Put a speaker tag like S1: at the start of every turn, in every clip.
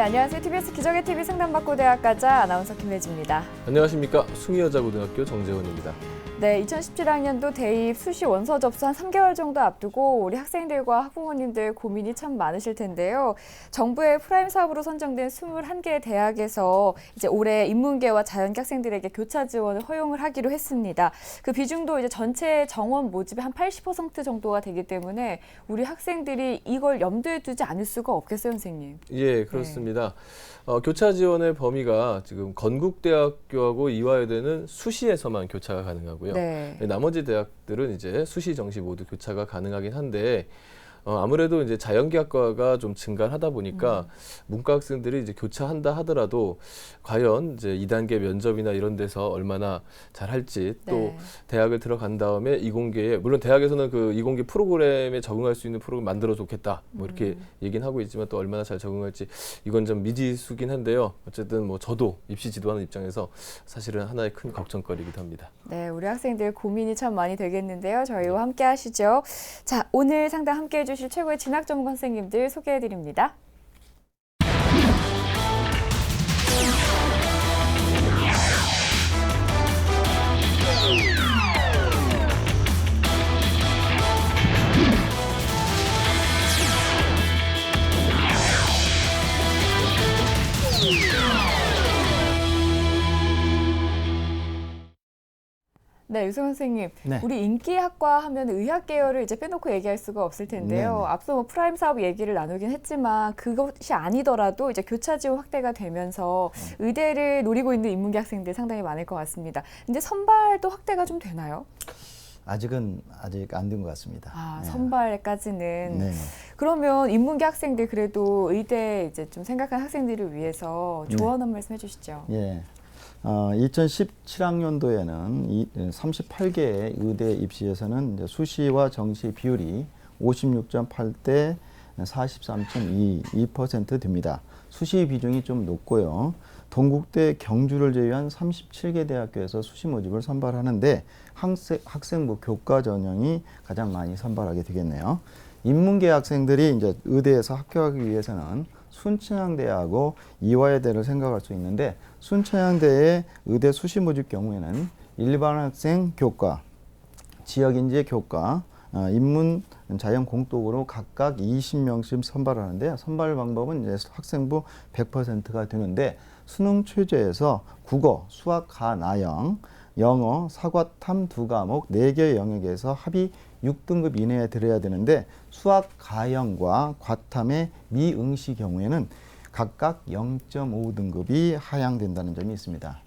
S1: 네, 안녕하세요. TBS 기적의 TV 상담받고대학가자 아나운서 김혜지입니다.
S2: 안녕하십니까. 숭의여자고등학교 정재훈입니다.
S1: 네, 2017학년도 대입 수시 원서 접수 한 3개월 정도 앞두고 우리 학생들과 학부모님들 고민이 참 많으실 텐데요. 정부의 프라임 사업으로 선정된 21개 대학에서 이제 올해 인문계와 자연계 학생들에게 교차 지원을 허용을 하기로 했습니다. 그 비중도 이제 전체 정원 모집의 한 80% 정도가 되기 때문에 우리 학생들이 이걸 염두에 두지 않을 수가 없겠어요, 선생님.
S2: 예, 그렇습니다. 교차 지원의 범위가 지금 건국대학교하고 이화여대는 수시에서만 교차가 가능하고요.
S1: 네.
S2: 나머지 대학들은 이제 수시, 정시 모두 교차가 가능하긴 한데 아무래도 이제 자연계학과가 좀 증가를 하다 보니까 문과 학생들이 이제 교차한다 하더라도 과연 이제 2단계 면접이나 이런 데서 얼마나 잘할지 또
S1: 네.
S2: 대학을 들어간 다음에 이공계에 물론 대학에서는 그 이공계 프로그램에 적응할 수 있는 프로그램 만들어 줬겠다 뭐 이렇게 얘기는 하고 있지만 또 얼마나 잘 적응할지 이건 좀 미지수긴 한데요. 어쨌든 뭐 저도 입시 지도하는 입장에서 사실은 하나의 큰 걱정거리기도 합니다.
S1: 네, 우리 학생들 고민이 참 많이 되겠는데요. 저희와 함께 하시죠. 자, 오늘 상담 함께 해주실 최고의 진학 전문 선생님들 소개해드립니다. 네, 유승훈 선생님.
S3: 네.
S1: 우리 인기학과 하면 의학 계열을 이제 빼놓고 얘기할 수가 없을 텐데요.
S3: 네네.
S1: 앞서 뭐 프라임 사업 얘기를 나누긴 했지만 그것이 아니더라도 이제 교차 지원 확대가 되면서 의대를 노리고 있는 인문계 학생들 상당히 많을 것 같습니다. 근데 선발도 확대가 좀 되나요?
S3: 아직 안 된 것 같습니다.
S1: 아,
S3: 네.
S1: 선발까지는.
S3: 네.
S1: 그러면 인문계 학생들 그래도 의대 이제 좀 생각한 학생들을 위해서 조언 한 말씀 해주시죠.
S3: 예. 2017학년도에는 38개의 의대 입시에서는 이제 수시와 정시 비율이 56.8대 43.22% 됩니다. 수시 비중이 좀 높고요. 동국대 경주를 제외한 37개 대학교에서 수시 모집을 선발하는데 학생부 교과 전형이 가장 많이 선발하게 되겠네요. 인문계 학생들이 이제 의대에서 합격하기 위해서는 순천향대하고 이화여대를 생각할 수 있는데 순천향대의 의대 수시 모집 경우에는 일반 학생 교과, 지역인재 교과, 인문, 자연 공독으로 각각 20명씩 선발하는데요. 선발 방법은 이제 학생부 100%가 되는데 수능 최저에서 국어, 수학, 가, 나영, 영어, 사과, 탐 두 과목 4개 영역에서 합이 6등급 이내에 들어야 되는데 수학, 가영과 과탐의 미응시 경우에는 각각 0.5등급이 하향된다는 점이 있습니다.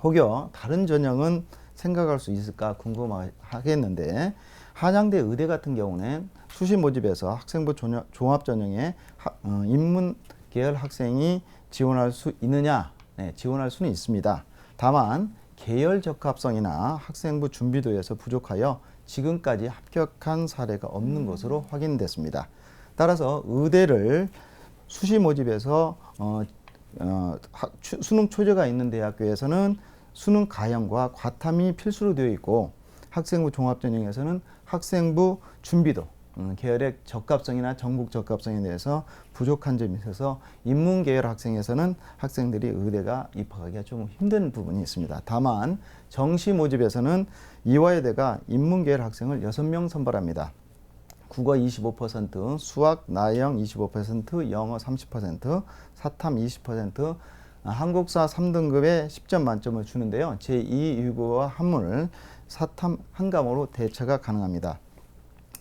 S3: 혹여 다른 전형은 생각할 수 있을까 궁금하겠는데 한양대 의대 같은 경우는 수시 모집에서 학생부 종합 전형에 인문 계열 학생이 지원할 수 있느냐? 네, 지원할 수는 있습니다. 다만 계열 적합성이나 학생부 준비도에서 부족하여 지금까지 합격한 사례가 없는 것으로 확인됐습니다. 따라서 의대를 수시 모집에서 수능 초제가 있는 대학교에서는 수능 가형과 과탐이 필수로 되어 있고 학생부 종합전형에서는 학생부 준비도, 계열의 적합성이나 전국 적합성에 대해서 부족한 점이 있어서 인문계열 학생에서는 학생들이 의대가 입학하기가 좀 힘든 부분이 있습니다. 다만 정시 모집에서는 이화여대가 인문계열 학생을 6명 선발합니다. 국어 25%, 수학, 나영 25%, 영어 30%, 사탐 20%, 한국사 3등급에 10점 만점을 주는데요. 제2외국어와 한문을 사탐 한 과목으로 대처가 가능합니다.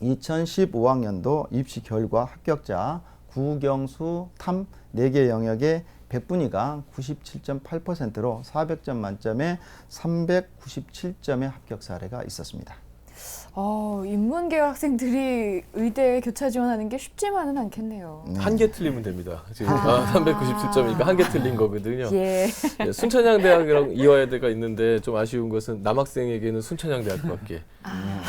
S3: 2015학년도 입시 결과 합격자 국영수 탐 4개 영역의 100분위가 97.8%로 400점 만점에 397점의 합격 사례가 있었습니다.
S1: 인문계열 학생들이 의대에 교차 지원하는 게 쉽지만은 않겠네요.
S3: 네.
S2: 한 개 틀리면 됩니다. 지금 397점이니까 한 개 틀린 거거든요.
S1: 예.
S2: 네, 순천향대학이랑 이화여대가 있는데 좀 아쉬운 것은 남학생에게는 순천향대학밖에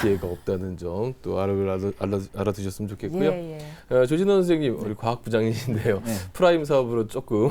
S2: 기회가 없다는 점 또 알아두셨으면 좋겠고요.
S1: 예, 예.
S2: 조진원 선생님 우리 과학부장이신데요.
S3: 네.
S2: 프라임 사업으로 조금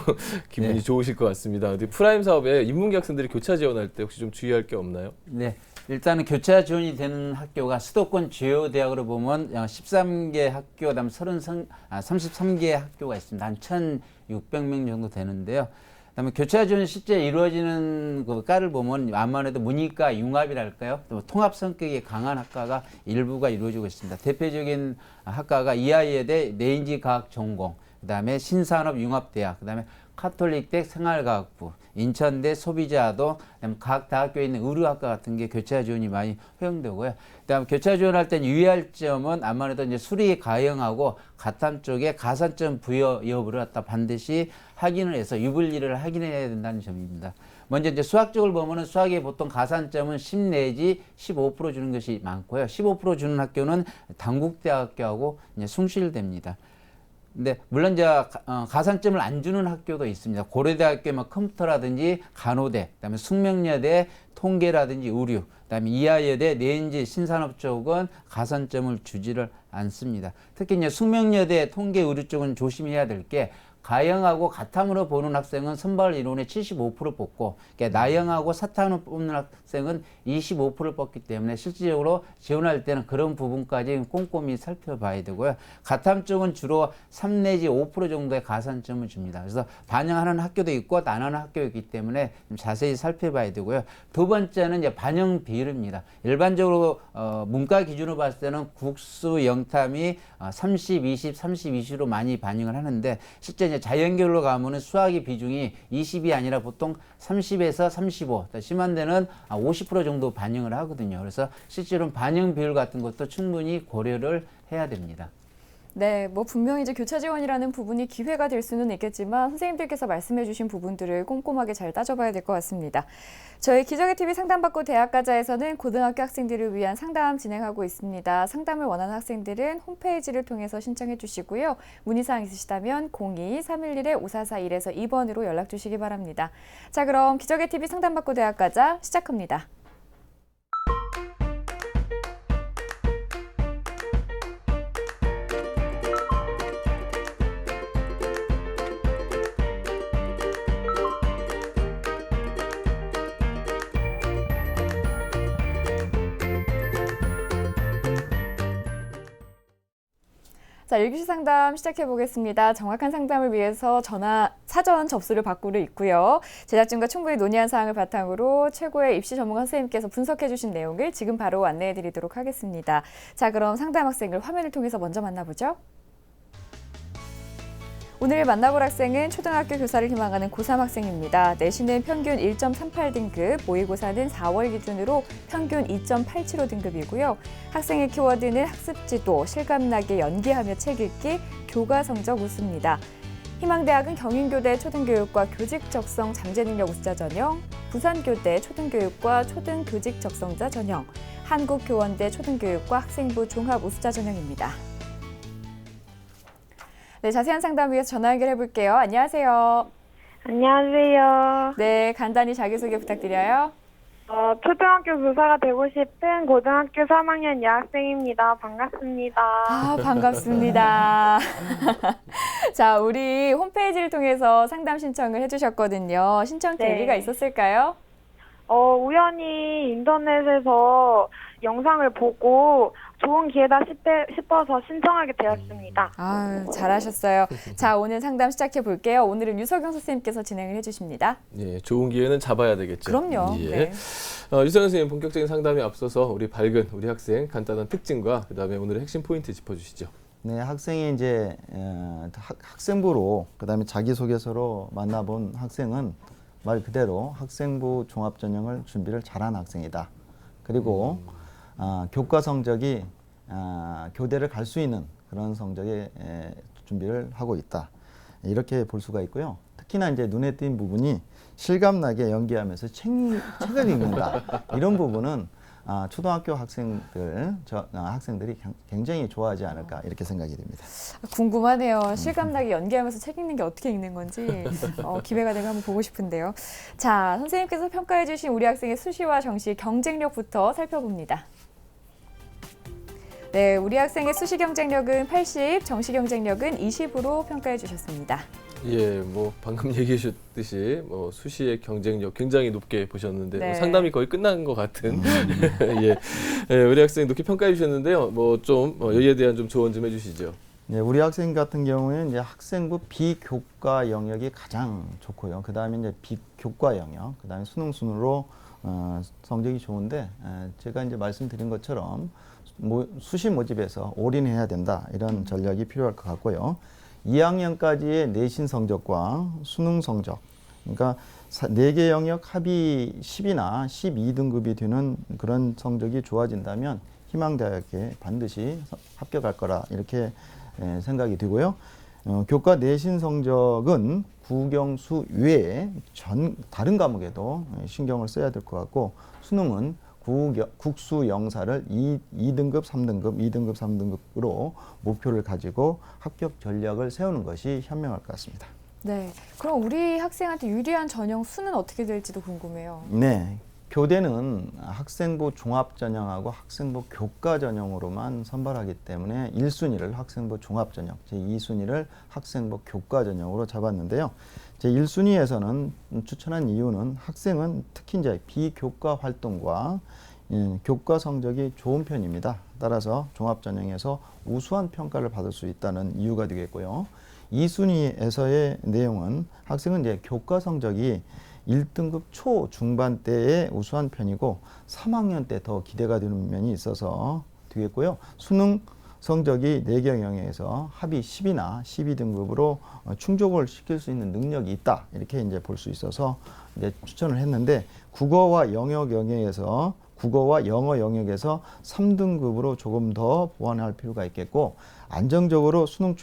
S2: 기분이
S3: 네.
S2: 좋으실 것 같습니다. 근데 프라임 사업에 인문계 학생들이 교차 지원할 때 혹시 좀 주의할 게 없나요?
S4: 네, 일단은 교차 지원이 되는 학교가 수도권 주요 대학으로 보면 13개 학교, 그다음 33개 학교가 있습니다. 한 1,600명 정도 되는데요. 그다음에 교차 지원이 실제 이루어지는 그 과를 보면 아무래도 문이과 융합이랄까요? 또 통합 성격이 강한 학과가 일부가 이루어지고 있습니다. 대표적인 학과가 이화여대 내인지과학 전공, 그다음에 신산업융합대학, 그다음에 카톨릭대 생활과학부, 인천대 소비자도, 각 대학교에 있는 의료학과 같은 게 교차 지원이 많이 허용되고요. 그다음 교차 지원할 때 유의할 점은 아무래도 이제 수리 가형하고 가탐 쪽에 가산점 부여 여부를 갖다 반드시 확인을 해서 유불리를 확인해야 된다는 점입니다. 먼저 이제 수학 쪽을 보면은 수학에 보통 가산점은 10 내지 15% 주는 것이 많고요. 15% 주는 학교는 단국대학교하고 이제 숭실대입니다. 근데 물론 이제 가산점을 안 주는 학교도 있습니다. 고려대학교 뭐 컴퓨터라든지 간호대, 그다음에 숙명여대 통계라든지 의류, 그다음에 이화여대 내인지 신산업 쪽은 가산점을 주지를 않습니다. 특히 이제 숙명여대 통계 의류 쪽은 조심해야 될 게 가형하고 가탐으로 보는 학생은 선발 인원의 75% 뽑고, 그러니까 나형하고 사탐으로 뽑는 학생은 25% 뽑기 때문에 실질적으로 지원할 때는 그런 부분까지 꼼꼼히 살펴봐야 되고요. 가탐 쪽은 주로 3 내지 5% 정도의 가산점을 줍니다. 그래서 반영하는 학교도 있고 안 하는 학교도 있기 때문에 좀 자세히 살펴봐야 되고요. 두 번째는 이제 반영 비율입니다. 일반적으로 문과 기준으로 봤을 때는 국수, 영탐이 30, 20, 30, 20로 많이 반영을 하는데, 실제 이제 자연계열로 가면은 수학의 비중이 20이 아니라 보통 30에서 35, 심한 데는 50% 정도 반영을 하거든요. 그래서 실제로는 반영 비율 같은 것도 충분히 고려를 해야 됩니다.
S1: 네, 뭐 분명히 이제 교차 지원이라는 부분이 기회가 될 수는 있겠지만 선생님들께서 말씀해주신 부분들을 꼼꼼하게 잘 따져봐야 될 것 같습니다. 저희 기적의 TV 상담받고 대학가자에서는 고등학교 학생들을 위한 상담 진행하고 있습니다. 상담을 원하는 학생들은 홈페이지를 통해서 신청해 주시고요. 문의사항 있으시다면 02-311-5441에서 2번으로 연락 주시기 바랍니다. 자, 그럼 기적의 TV 상담받고 대학가자 시작합니다. 자, 1교시 상담 시작해 보겠습니다. 정확한 상담을 위해서 사전 접수를 받고를 있고요. 제작진과 충분히 논의한 사항을 바탕으로 최고의 입시 전문가 선생님께서 분석해 주신 내용을 지금 바로 안내해 드리도록 하겠습니다. 자, 그럼 상담 학생을 화면을 통해서 먼저 만나보죠. 오늘 만나볼 학생은 초등학교 교사를 희망하는 고3 학생입니다. 내신은 평균 1.38등급, 모의고사는 4월 기준으로 평균 2.875등급이고요. 학생의 키워드는 학습지도, 실감나게 연기하며 책 읽기, 교과 성적 우수입니다. 희망대학은 경인교대 초등교육과 교직적성 잠재능력 우수자 전형, 부산교대 초등교육과 초등교직적성자 전형, 한국교원대 초등교육과 학생부 종합 우수자 전형입니다. 네, 자세한 상담 위해서 전화 연결해 볼게요. 안녕하세요.
S5: 안녕하세요.
S1: 네, 간단히 자기소개 부탁드려요.
S5: 초등학교 교사가 되고 싶은 고등학교 3학년 여학생입니다. 반갑습니다.
S1: 아, 반갑습니다. 자, 우리 홈페이지를 통해서 상담 신청을 해주셨거든요. 신청 계기가
S5: 네.
S1: 있었을까요?
S5: 우연히 인터넷에서 영상을 보고 좋은 기회다 싶어서 신청하게 되었습니다.
S1: 아, 잘하셨어요. 자, 오늘 상담 시작해 볼게요. 오늘은 유석영 선생님께서 진행을 해주십니다.
S2: 예, 좋은 기회는 잡아야 되겠죠.
S1: 그럼요.
S2: 예.
S1: 네.
S2: 유석영 선생님 본격적인 상담에 앞서서 우리 밝은 우리 학생 간단한 특징과 그다음에 오늘의 핵심 포인트 짚어주시죠.
S3: 네, 학생이 이제 학생부로 그다음에 자기소개서로 만나본 학생은 말 그대로 학생부 종합전형을 준비를 잘한 학생이다. 그리고 교과 성적이 교대를 갈 수 있는 그런 성적의 준비를 하고 있다. 이렇게 볼 수가 있고요. 특히나 이제 눈에 띈 부분이 실감나게 연기하면서 책을 읽는다. 이런 부분은 초등학교 학생들이 굉장히 좋아하지 않을까 이렇게 생각이 됩니다.
S1: 궁금하네요. 실감나게 연기하면서 책 읽는 게 어떻게 읽는 건지 기회가 되면 한번 보고 싶은데요. 자, 선생님께서 평가해 주신 우리 학생의 수시와 정시 경쟁력부터 살펴봅니다. 네, 우리 학생의 수시 경쟁력은 80, 정시 경쟁력은 20으로 평가해 주셨습니다.
S2: 예, 뭐 방금 얘기해 주셨듯이 뭐 수시의 경쟁력 굉장히 높게 보셨는데
S1: 네.
S2: 뭐 상담이 거의 끝난 것 같은 예, 예, 우리 학생 높게 평가해 주셨는데요. 뭐 좀 여기에 대한 좀 조언 좀 해주시죠.
S3: 네, 우리 학생 같은 경우에는 이제 학생부 비교과 영역이 가장 좋고요. 그 다음에 이제 비교과 영역, 그 다음에 수능 순으로 성적이 좋은데 제가 이제 말씀드린 것처럼 수시 모집에서 올인해야 된다 이런 전략이 필요할 것 같고요. 2학년까지의 내신 성적과 수능 성적, 그러니까 4개 영역 합이 10이나 12등급이 되는 그런 성적이 좋아진다면 희망대학에 반드시 합격할 거라 이렇게 생각이 되고요. 교과 내신 성적은 국영수 외에 다른 과목에도 신경을 써야 될 것 같고 수능은 국수 영사를 2등급, 3등급, 2등급, 3등급으로 목표를 가지고 합격 전략을 세우는 것이 현명할 것 같습니다.
S1: 네, 그럼 우리 학생한테 유리한 전형 수는 어떻게 될지도 궁금해요.
S3: 네, 교대는 학생부 종합 전형하고 학생부 교과 전형으로만 선발하기 때문에 1순위를 학생부 종합 전형, 제2순위를 학생부 교과 전형으로 잡았는데요. 제1순위에서는 추천한 이유는 학생은 특히 이제 비교과 활동과 교과 성적이 좋은 편입니다. 따라서 종합 전형에서 우수한 평가를 받을 수 있다는 이유가 되겠고요. 2순위에서의 내용은 학생은 이제 교과 성적이 1등급 초 중반대에 우수한 편이고 3학년 때 더 기대가 되는 면이 있어서 되겠고요. 수능 성적이 4개 영역에서 합이 10이나 12등급으로 충족을 시킬 수 있는 능력이 있다. 이렇게 이제 볼 수 있어서 이제 추천을 했는데 국어와 영어 영역에서 3등급으로 조금 더 보완할 필요가 있겠고 안정적으로 수능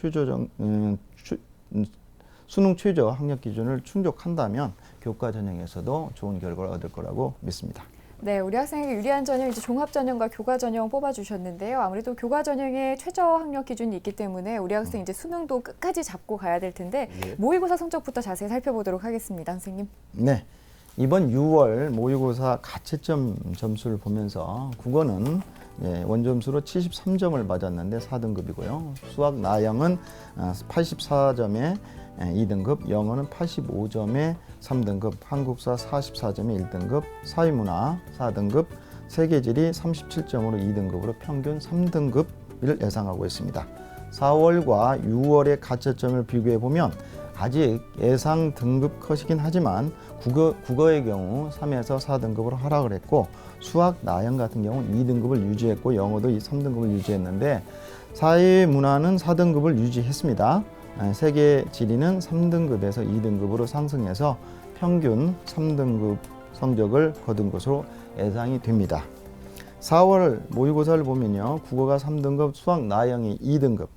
S3: 최저 학력 기준을 충족한다면 교과 전형에서도 좋은 결과를 얻을 거라고 믿습니다.
S1: 네, 우리 학생에게 유리한 전형 이제 종합 전형과 교과 전형 뽑아주셨는데요. 아무래도 교과 전형에 최저 학력 기준이 있기 때문에 우리 학생 이제 수능도 끝까지 잡고 가야 될 텐데
S2: 예.
S1: 모의고사 성적부터 자세히 살펴보도록 하겠습니다, 선생님.
S3: 네, 이번 6월 모의고사 가채점 점수를 보면서 국어는 원점수로 73점을 맞았는데 4등급이고요. 수학 나영은 84점에 2등급, 영어는 85점에 3등급, 한국사 44점에 1등급, 사회문화 4등급, 세계지리 37점으로 2등급으로 평균 3등급을 예상하고 있습니다. 4월과 6월의 가채점을 비교해 보면 아직 예상 등급 컷이긴 하지만 국어의 경우 3에서 4등급으로 하락을 했고 수학 나영 같은 경우는 2등급을 유지했고 영어도 3등급을 유지했는데 사회문화는 4등급을 유지했습니다. 세계 지리는 3등급에서 2등급으로 상승해서 평균 3등급 성적을 거둔 것으로 예상이 됩니다. 4월 모의고사를 보면요. 국어가 3등급, 수학 나영이 2등급,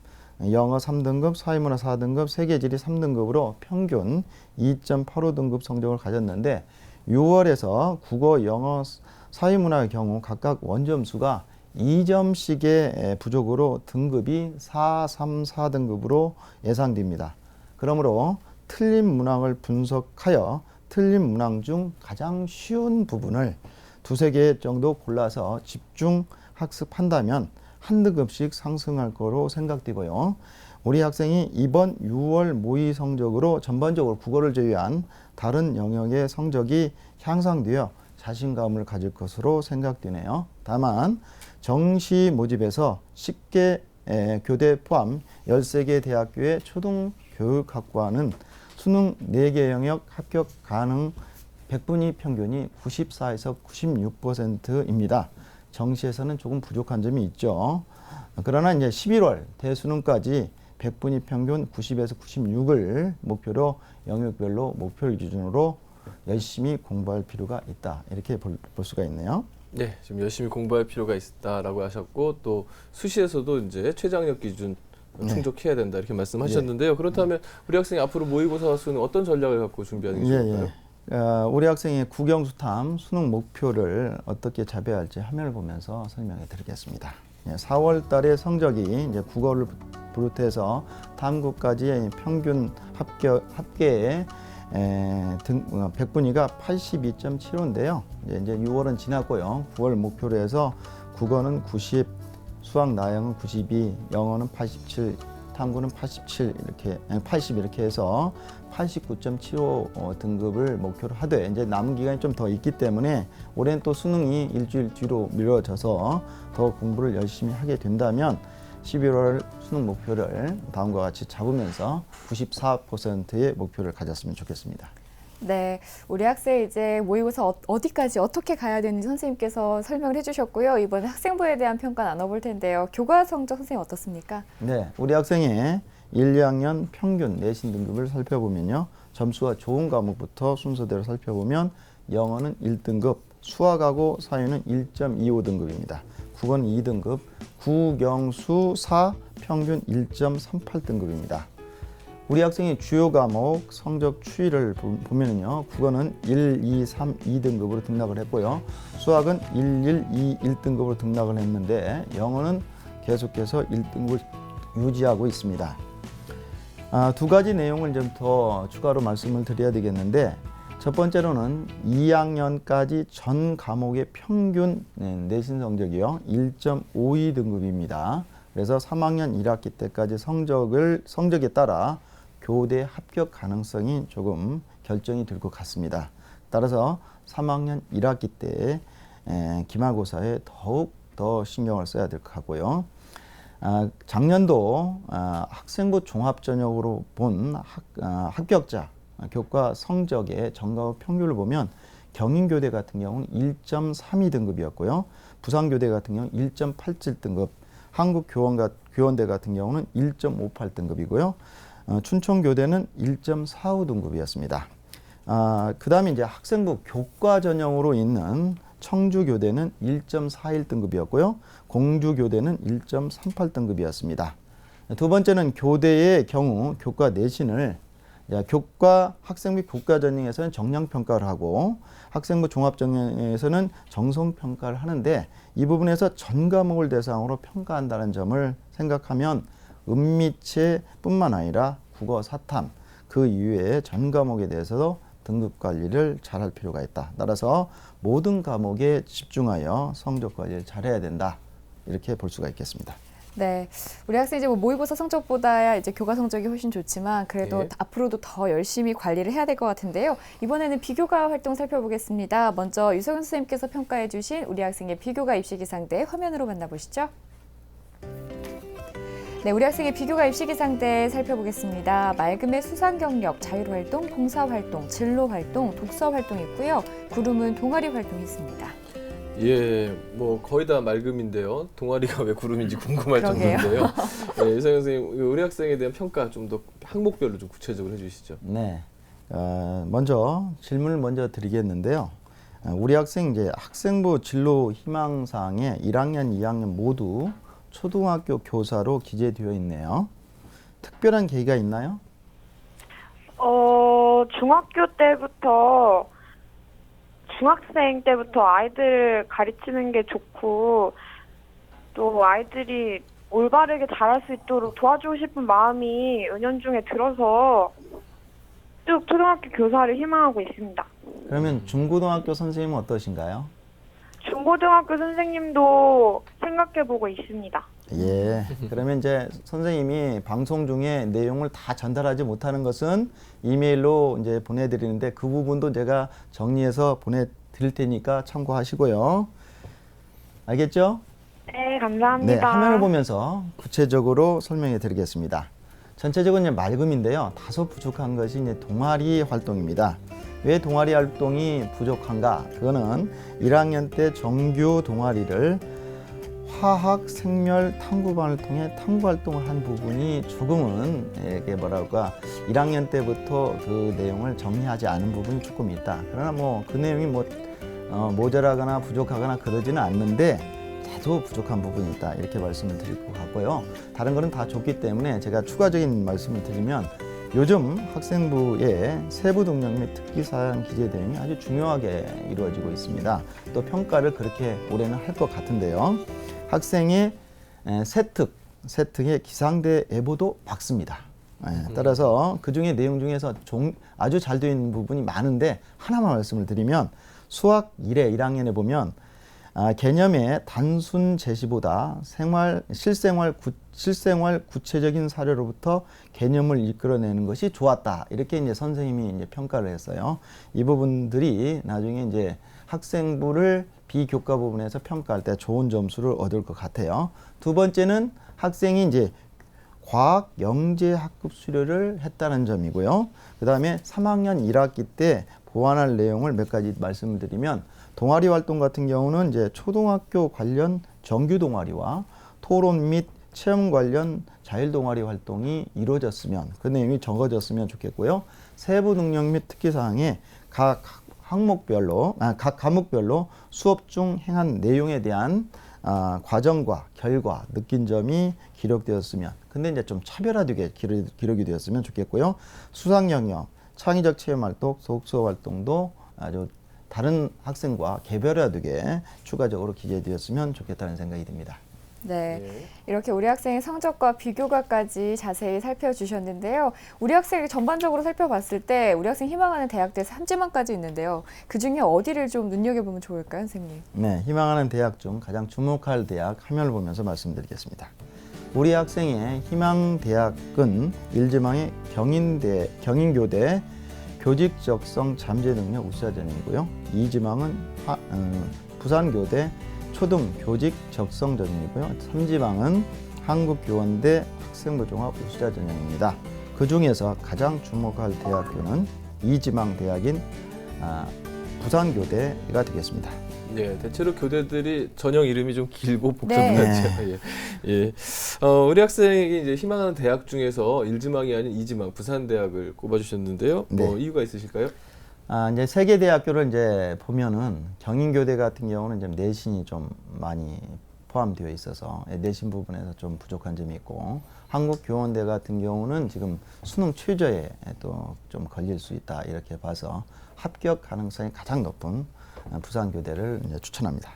S3: 영어 3등급, 사회문화 4등급, 세계지리 3등급으로 평균 2.85등급 성적을 가졌는데 6월에서 국어, 영어, 사회문화의 경우 각각 원점수가 2점씩의 부족으로 등급이 4, 3, 4등급으로 예상됩니다. 그러므로 틀린 문항을 분석하여 틀린 문항 중 가장 쉬운 부분을 2-3개 정도 골라서 집중 학습한다면 한 등급씩 상승할 거로 생각되고요. 우리 학생이 이번 6월 모의 성적으로 전반적으로 국어를 제외한 다른 영역의 성적이 향상되어 자신감을 가질 것으로 생각되네요. 다만 정시 모집에서 10개 교대 포함 13개 대학교의 초등교육학과는 수능 4개 영역 합격 가능 100분위 평균이 94에서 96%입니다. 정시에서는 조금 부족한 점이 있죠. 그러나 이제 11월 대수능까지 100분위 평균 90에서 96을 목표로 영역별로 목표를 기준으로 열심히 공부할 필요가 있다. 이렇게 볼 수가 있네요.
S2: 네, 지금 열심히 공부할 필요가 있다라고 하셨고 또 수시에서도 이제 최저학력 기준 충족해야 된다 이렇게 말씀하셨는데요. 그렇다면 우리 학생이 앞으로 모의고사 수능 어떤 전략을 갖고 준비하는 게 좋을까요?
S3: 우리 학생의 국영수탐 수능 목표를 어떻게 잡아야 할지 화면을 보면서 설명해 드리겠습니다. 4월 달에 성적이 이제 국어를 비롯해서 탐구까지의 평균 합계의 100분위가 82.75인데요. 이제 6월은 지났고요. 9월 목표로 해서 국어는 90, 수학 나영은 92, 영어는 87, 탐구는 87 이렇게 80 이렇게 해서 89.75 등급을 목표로 하되 이제 남은 기간이 좀 더 있기 때문에 올해는 또 수능이 일주일 뒤로 미뤄져서 더 공부를 열심히 하게 된다면 11월 수능 목표를 다음과 같이 잡으면서 94%의 목표를 가졌으면 좋겠습니다.
S1: 네, 우리 학생 이제 모의고사 어디까지 어떻게 가야 되는지 선생님께서 설명을 해주셨고요. 이번에 학생부에 대한 평가 나눠볼 텐데요. 교과 성적 선생님 어떻습니까?
S3: 네, 우리 학생의 1, 2학년 평균 내신 등급을 살펴보면요. 점수가 좋은 과목부터 순서대로 살펴보면 영어는 1등급, 수학하고 사회는 1.25등급입니다. 국어는 2등급, 국영수 4 평균 1.38등급입니다. 우리 학생의 주요 과목 성적 추이를 보면요. 국어는 1, 2, 3, 2등급으로 등락을 했고요. 수학은 1, 1, 2, 1등급으로 등락을 했는데 영어는 계속해서 1등급을 유지하고 있습니다. 두 가지 내용을 좀 더 추가로 말씀을 드려야 되겠는데 첫 번째로는 2학년까지 전 과목의 평균 내신 성적이요. 1.52등급입니다. 그래서 3학년 1학기 때까지 성적에 따라 교대 합격 가능성이 조금 결정이 될 것 같습니다. 따라서 3학년 1학기 때 기말고사에 더욱 더 신경을 써야 될 것 같고요. 작년도 학생부 종합전형으로 본 합격자 교과 성적의 전과급 평균을 보면 경인교대 같은 경우는 1.32등급이었고요. 부산교대 같은 경우는 1.87등급, 한국교원대 같은 경우는 1.58등급이고요. 춘천교대는 1.45등급이었습니다. 그 다음에 이제 학생부 교과 전형으로 있는 청주교대는 1.41등급이었고요. 공주교대는 1.38등급이었습니다. 두 번째는 교대의 경우 교과 내신을 학생부 교과 전형에서는 정량평가를 하고 학생부 종합전형에서는 정성평가를 하는데 이 부분에서 전 과목을 대상으로 평가한다는 점을 생각하면 은미체뿐만 아니라 국어, 사탐 그 이외의 전 과목에 대해서도 등급 관리를 잘할 필요가 있다. 따라서 모든 과목에 집중하여 성적 관리를 잘해야 된다. 이렇게 볼 수가 있겠습니다.
S1: 네, 우리 학생 이제 모의고사 성적보다야 이제 교과 성적이 훨씬 좋지만 그래도
S2: 네.
S1: 앞으로도 더 열심히 관리를 해야 될 것 같은데요. 이번에는 비교과 활동 살펴보겠습니다. 먼저 유석윤 선생님께서 평가해주신 우리 학생의 비교과 입시기상대 화면으로 만나보시죠. 네, 우리 학생의 비교과 입시기상대 살펴보겠습니다. 맑음의 수상 경력, 자율활동, 봉사활동, 진로활동, 독서활동 있고요. 구름은 동아리 활동이 있습니다.
S2: 예, 뭐 거의 다 맑음인데요. 동아리가 왜 구름인지 궁금할
S1: 그러게요.
S2: 정도인데요. 네, 유석윤 선생님, 우리 학생에 대한 평가 좀 더 항목별로 좀 구체적으로 해주시죠.
S3: 네, 먼저 질문을 먼저 드리겠는데요. 우리 학생 이제 학생부 진로 희망사항에 1학년, 2학년 모두 초등학교 교사로 기재되어 있네요. 특별한 계기가 있나요?
S5: 중학교 때부터 중학생 때부터 아이들을 가르치는 게 좋고 또 아이들이 올바르게 자랄 수 있도록 도와주고 싶은 마음이 은연중에 들어서 쭉 초등학교 교사를 희망하고 있습니다.
S3: 그러면 중고등학교 선생님은 어떠신가요?
S5: 중고등학교 선생님도 생각해보고 있습니다.
S3: 예. 그러면 이제 선생님이 방송 중에 내용을 다 전달하지 못하는 것은 이메일로 이제 보내드리는데 그 부분도 제가 정리해서 보내드릴 테니까 참고하시고요. 알겠죠?
S5: 네, 감사합니다.
S3: 네, 화면을 보면서 구체적으로 설명해 드리겠습니다. 전체적으로 이제 맑음인데요. 다소 부족한 것이 이제 동아리 활동입니다. 왜 동아리 활동이 부족한가? 그거는 1학년 때 정규 동아리를 화학, 생멸, 탐구반을 통해 탐구 활동을 한 부분이 조금은 이게 뭐랄까 1학년 때부터 그 내용을 정리하지 않은 부분이 조금 있다. 그러나 뭐 그 내용이 모자라거나 부족하거나 그러지는 않는데 다소 부족한 부분이 있다. 이렇게 말씀을 드릴 것 같고요. 다른 거는 다 좋기 때문에 제가 추가적인 말씀을 드리면 요즘 학생부의 세부 동력 및 특기 사항 기재 대응이 아주 중요하게 이루어지고 있습니다. 또 평가를 그렇게 올해는 할 것 같은데요. 학생의 세특의 기상대 예보도 밝습니다. 따라서 그중에 내용 중에서 아주 잘 되어 있는 부분이 많은데 하나만 말씀을 드리면 수학 1회 1학년에 보면 개념의 단순 제시보다 실생활 구체적인 사례로부터 개념을 이끌어내는 것이 좋았다. 이렇게 이제 선생님이 이제 평가를 했어요. 이 부분들이 나중에 이제 학생부를 비교과 부분에서 평가할 때 좋은 점수를 얻을 것 같아요. 두 번째는 학생이 이제 과학 영재 학급 수료를 했다는 점이고요. 그 다음에 3학년 1학기 때 보완할 내용을 몇 가지 말씀을 드리면, 동아리 활동 같은 경우는 이제 초등학교 관련 정규 동아리와 토론 및 체험 관련 자율 동아리 활동이 이루어졌으면, 그 내용이 적어졌으면 좋겠고요. 세부 능력 및 특기 사항에 각 과목별로 수업 중 행한 내용에 대한 과정과 결과, 느낀 점이 기록되었으면, 근데 이제 좀 차별화되게 기록이 되었으면 좋겠고요. 수상 영역, 창의적 체험 활동, 독서 활동도 아주 다른 학생과 개별화되게 추가적으로 기재되었으면 좋겠다는 생각이 듭니다.
S1: 네, 이렇게 우리 학생의 성적과 비교과까지 자세히 살펴주셨는데요. 우리 학생을 전반적으로 살펴봤을 때 우리 학생 희망하는 대학들 3지망까지 있는데요. 그중에 어디를 좀 눈여겨보면 좋을까요, 선생님?
S3: 네, 희망하는 대학 중 가장 주목할 대학 화면을 보면서 말씀드리겠습니다. 우리 학생의 희망 대학은 1지망의 경인교대 교직적성 잠재 능력 우수자전이고요. 2지망은 부산교대 초등 교직 적성 전형이고요. 3지망은 한국교원대 학생부 종합 우수자 전형입니다. 그 중에서 가장 주목할 대학교는 2지망 대학인 부산교대가 되겠습니다.
S2: 네, 대체로 교대들이 전형 이름이 좀 길고
S1: 네.
S2: 복잡하죠. 예. 우리 학생이 이제 희망하는 대학 중에서 1지망이 아닌 2지망 부산대학을 꼽아주셨는데요. 뭐
S3: 네.
S2: 이유가 있으실까요?
S3: 이제 세 개 대학교를 이제 보면은 경인교대 같은 경우는 좀 내신이 좀 많이 포함되어 있어서 내신 부분에서 좀 부족한 점이 있고, 한국교원대 같은 경우는 지금 수능 최저에 또 좀 걸릴 수 있다 이렇게 봐서 합격 가능성이 가장 높은 부산교대를 이제 추천합니다.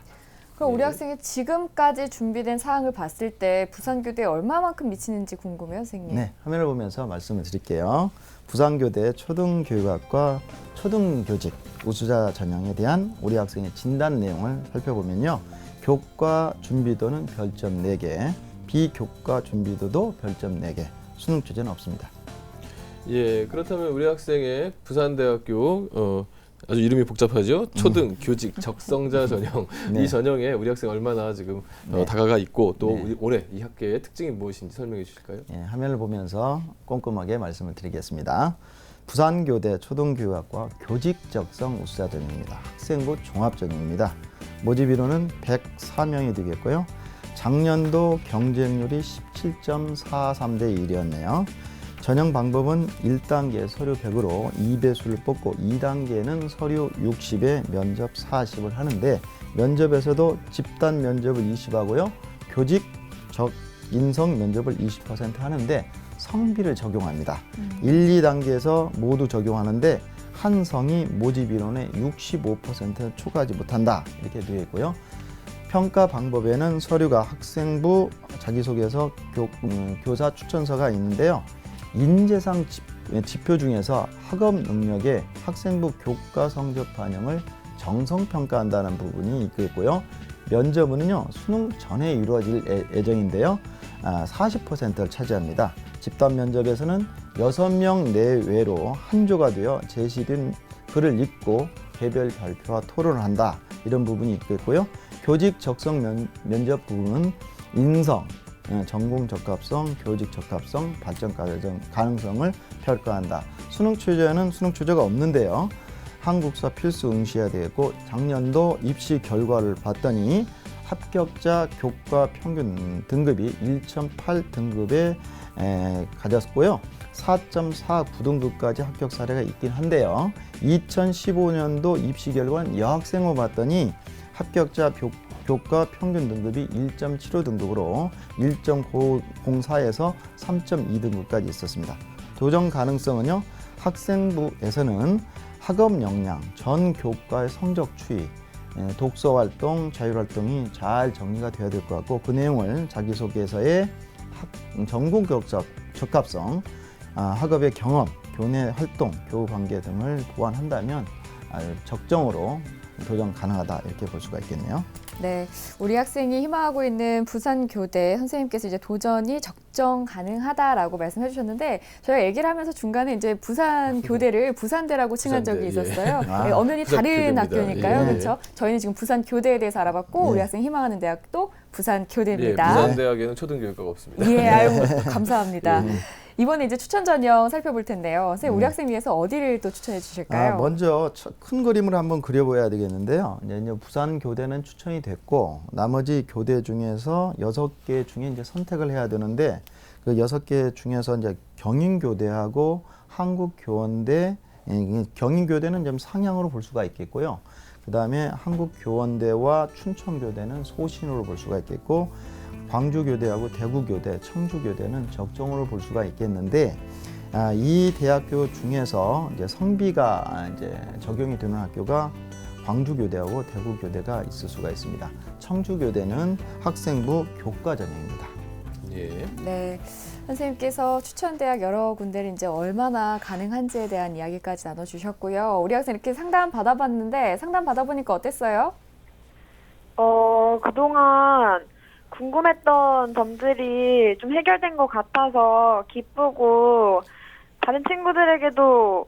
S1: 그럼 우리
S2: 네.
S1: 학생이 지금까지 준비된 사항을 봤을 때 부산교대에 얼마만큼 미치는지 궁금해요, 선생님.
S3: 네, 화면을 보면서 말씀을 드릴게요. 부산교대 초등교육학과 초등교직 우수자 전형에 대한 우리 학생의 진단 내용을 살펴보면요. 교과 준비도는 별점 4개, 비교과 준비도도 별점 4개, 수능 주제는 없습니다.
S2: 예, 그렇다면 우리 학생의 부산대학교 아주 이름이 복잡하죠. 초등 교직 적성자 전형.
S3: 네.
S2: 이 전형에 우리 학생 얼마나 지금
S3: 네.
S2: 다가가 있고 또
S3: 네.
S2: 올해 이 학교의 특징이 무엇인지 설명해 주실까요?
S3: 예, 화면을 보면서 꼼꼼하게 말씀을 드리겠습니다. 부산교대 초등교육학과 교직적성 우수자 전형입니다. 학생부 종합 전형입니다. 모집 인원은 104명이 되겠고요. 작년도 경쟁률이 17.43대 1이었네요. 전형 방법은 1단계 서류 100으로 2배수를 뽑고 2단계는 서류 60에 면접 40을 하는데, 면접에서도 집단 면접을 20하고요. 교직 인성 면접을 20% 하는데 성비를 적용합니다. 1, 2단계에서 모두 적용하는데 한 성이 모집 인원의 65%는 초과하지 못한다 이렇게 되어 있고요. 평가 방법에는 서류가 학생부 자기소개서 교사 추천서가 있는데요. 인재상 지표 중에서 학업 능력의 학생부 교과 성적 반영을 정성평가한다는 부분이 있고요. 면접은요, 수능 전에 이루어질 예정인데요. 40%를 차지합니다. 집단 면접에서는 6명 내외로 한 조가 되어 제시된 글을 읽고 개별 발표와 토론을 한다. 이런 부분이 있고요. 교직 적성 면접 부분은 인성, 전공 적합성, 교직 적합성, 발전 가능성을 평가한다. 수능 최저는 수능 최저가 없는데요. 한국사 필수 응시해야 되겠고, 작년도 입시 결과를 봤더니 합격자 교과 평균 등급이 1.8 등급에 가졌고요. 4.49등급까지 합격 사례가 있긴 한데요. 2015년도 입시 결과는 여학생을 봤더니 합격자 교과 평균 등급이 1.75 등급으로 1.04에서 3.2등급까지 있었습니다. 도전 가능성은요, 학생부에서는 학업 역량, 전 교과의 성적 추이, 독서 활동, 자율 활동이 잘 정리가 되어야 될 것 같고, 그 내용을 자기소개서에 전공 적합성, 학업의 경험, 교내 활동, 교우 관계 등을 보완한다면 적정으로 도전 가능하다 이렇게 볼 수가 있겠네요.
S1: 네, 우리 학생이 희망하고 있는 부산교대 선생님께서 이제 도전이 적정 가능하다라고 말씀해 주셨는데 저희가 얘기를 하면서 중간에 이제 부산교대를 부산대라고 칭한 적이
S2: 부산대, 예.
S1: 있었어요.
S3: 아,
S1: 네, 엄연히 다른
S2: 부산교대입니다.
S1: 학교니까요.
S2: 예.
S1: 그렇죠? 저희는 지금 부산교대에 대해서 알아봤고
S3: 예.
S1: 우리 학생이 희망하는 대학도
S2: 예,
S1: 부산교대입니다.
S2: 부산대학에는 초등교육과가 없습니다.
S1: 예, 아유, 감사합니다.
S2: 예.
S1: 이번에 이제 추천 전형 살펴볼 텐데요. 선생님, 우리 학생 위해서 어디를 또 추천해 주실까요?
S3: 먼저 큰 그림을 한번 그려봐야 되겠는데요. 이제 부산 교대는 추천이 됐고 나머지 교대 중에서 6개 중에 이제 선택을 해야 되는데 그 6개 중에서 이제 경인교대하고 한국교원대, 경인교대는 좀 상향으로 볼 수가 있겠고요. 그다음에 한국교원대와 춘천교대는 소신으로 볼 수가 있겠고 광주교대하고 대구교대, 청주교대는 적정으로 볼 수가 있겠는데 이 대학교 중에서 이제 성비가 이제 적용이 되는 학교가 광주교대하고 대구교대가 있을 수가 있습니다. 청주교대는 학생부 교과 전형입니다.
S2: 예.
S1: 네, 선생님께서 추천대학 여러 군데를 이제 얼마나 가능한지에 대한 이야기까지 나눠주셨고요. 우리 학생 이렇게 상담 받아봤는데 상담 받아보니까 어땠어요?
S5: 그동안 궁금했던 점들이 좀 해결된 것 같아서 기쁘고 다른 친구들에게도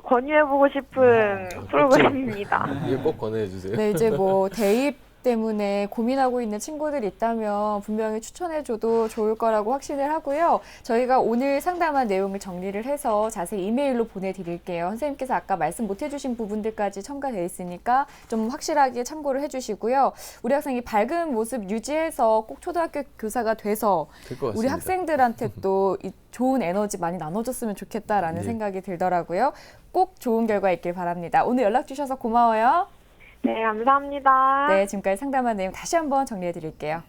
S5: 권유해보고 싶은 프로그램입니다.
S2: 이거 꼭 권해해 주세요.
S1: 네, 이제 뭐 대입 때문에 고민하고 있는 친구들 있다면 분명히 추천해줘도 좋을 거라고 확신을 하고요. 저희가 오늘 상담한 내용을 정리를 해서 자세히 이메일로 보내드릴게요. 선생님께서 아까 말씀 못 해주신 부분들까지 첨가되어 있으니까 좀 확실하게 참고를 해주시고요. 우리 학생이 밝은 모습 유지해서 꼭 초등학교 교사가 돼서
S2: 될 것 같습니다.
S1: 우리 학생들한테 또 이 좋은 에너지 많이 나눠줬으면 좋겠다라는
S2: 네.
S1: 생각이 들더라고요. 꼭 좋은 결과 있길 바랍니다. 오늘 연락 주셔서 고마워요.
S5: 네, 감사합니다.
S1: 네, 지금까지 상담한 내용 다시 한번 정리해 드릴게요.